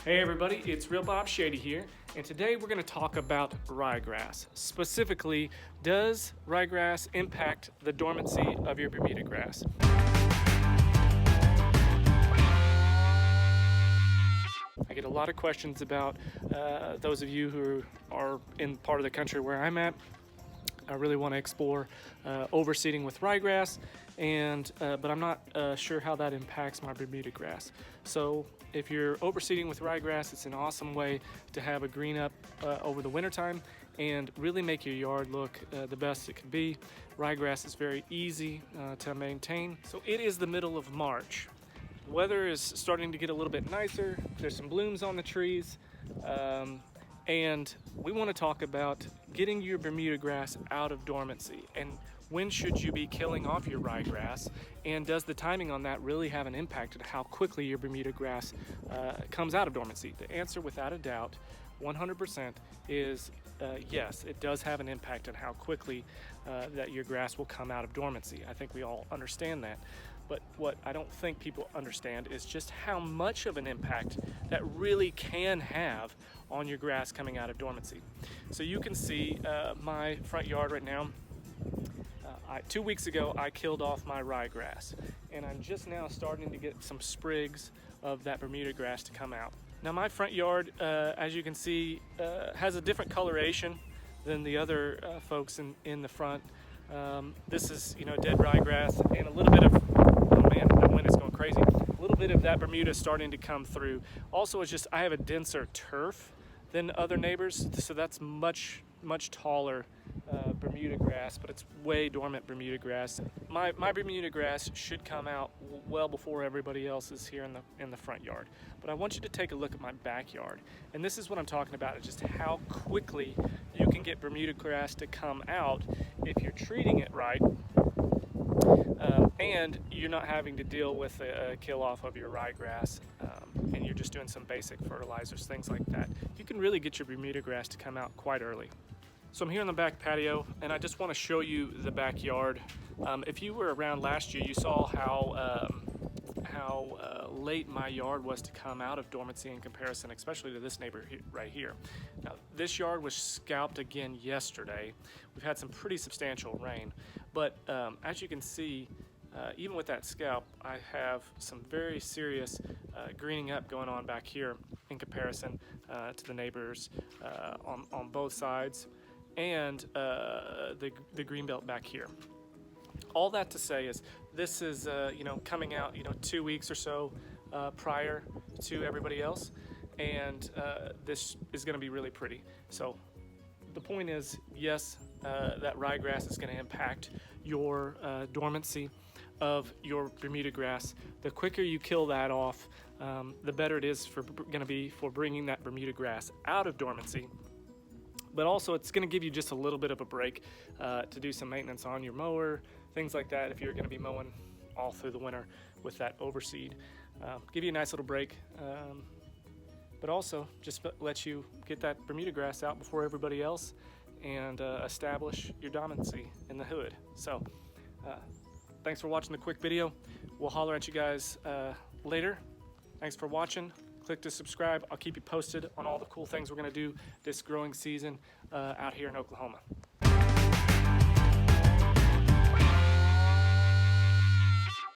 Hey everybody, it's Real Bob Shady here, and today we're going to talk about ryegrass. Specifically, does ryegrass impact the dormancy of your Bermuda grass? I get a lot of questions about those of you who are in part of the country where I'm at. I really want to explore overseeding with ryegrass, but I'm not sure how that impacts my Bermuda grass. So if you're overseeding with ryegrass, it's an awesome way to have a green up over the wintertime and really make your yard look the best it can be. Ryegrass is very easy to maintain. So it is the middle of March. The weather is starting to get a little bit nicer. There's some blooms on the trees. And we want to talk about getting your Bermuda grass out of dormancy and when should you be killing off your ryegrass, and does the timing on that really have an impact on how quickly your Bermuda grass comes out of dormancy? The answer, without a doubt, 100% is yes, it does have an impact on how quickly that your grass will come out of dormancy. I think we all understand that. But what I don't think people understand is just how much of an impact that really can have on your grass coming out of dormancy. So you can see my front yard right now. 2 weeks ago, I killed off my ryegrass, and I'm just now starting to get some sprigs of that Bermuda grass to come out. Now my front yard, as you can see, has a different coloration than the other folks in the front. This is, dead ryegrass and a little bit of, oh man, that wind is going crazy. A little bit of that Bermuda starting to come through. Also, it's just I have a denser turf than other neighbors, so that's much taller Bermuda grass, but it's way dormant Bermuda grass. My Bermuda grass should come out well before everybody else is here in the front yard. But I want you to take a look at my backyard, and this is what I'm talking about, is just how quickly you can get Bermuda grass to come out if you're treating it right, and you're not having to deal with a kill off of your ryegrass, and you're just doing some basic fertilizers, things like that. You can really get your Bermuda grass to come out quite early. So I'm here on the back patio, and I just want to show you the backyard. If you were around last year, you saw how late my yard was to come out of dormancy in comparison, especially to this neighbor right here. Now, this yard was scalped again yesterday. We've had some pretty substantial rain, but as you can see, even with that scalp, I have some very serious greening up going on back here in comparison to the neighbors on both sides, and the green belt back here. All that to say is this is coming out 2 weeks or so prior to everybody else, and this is going to be really pretty. So the point is, yes, that ryegrass is going to impact your dormancy of your Bermuda grass. The quicker you kill that off, the better it is going to be for bringing that Bermuda grass out of dormancy. But also, it's going to give you just a little bit of a break to do some maintenance on your mower, things like that, if you're going to be mowing all through the winter with that overseed. Give you a nice little break, but also just let you get that Bermuda grass out before everybody else and establish your dominancy in the hood. So thanks for watching the quick video. We'll holler at you guys later. Thanks for watching. Click to subscribe. I'll keep you posted on all the cool things we're going to do this growing season out here in Oklahoma.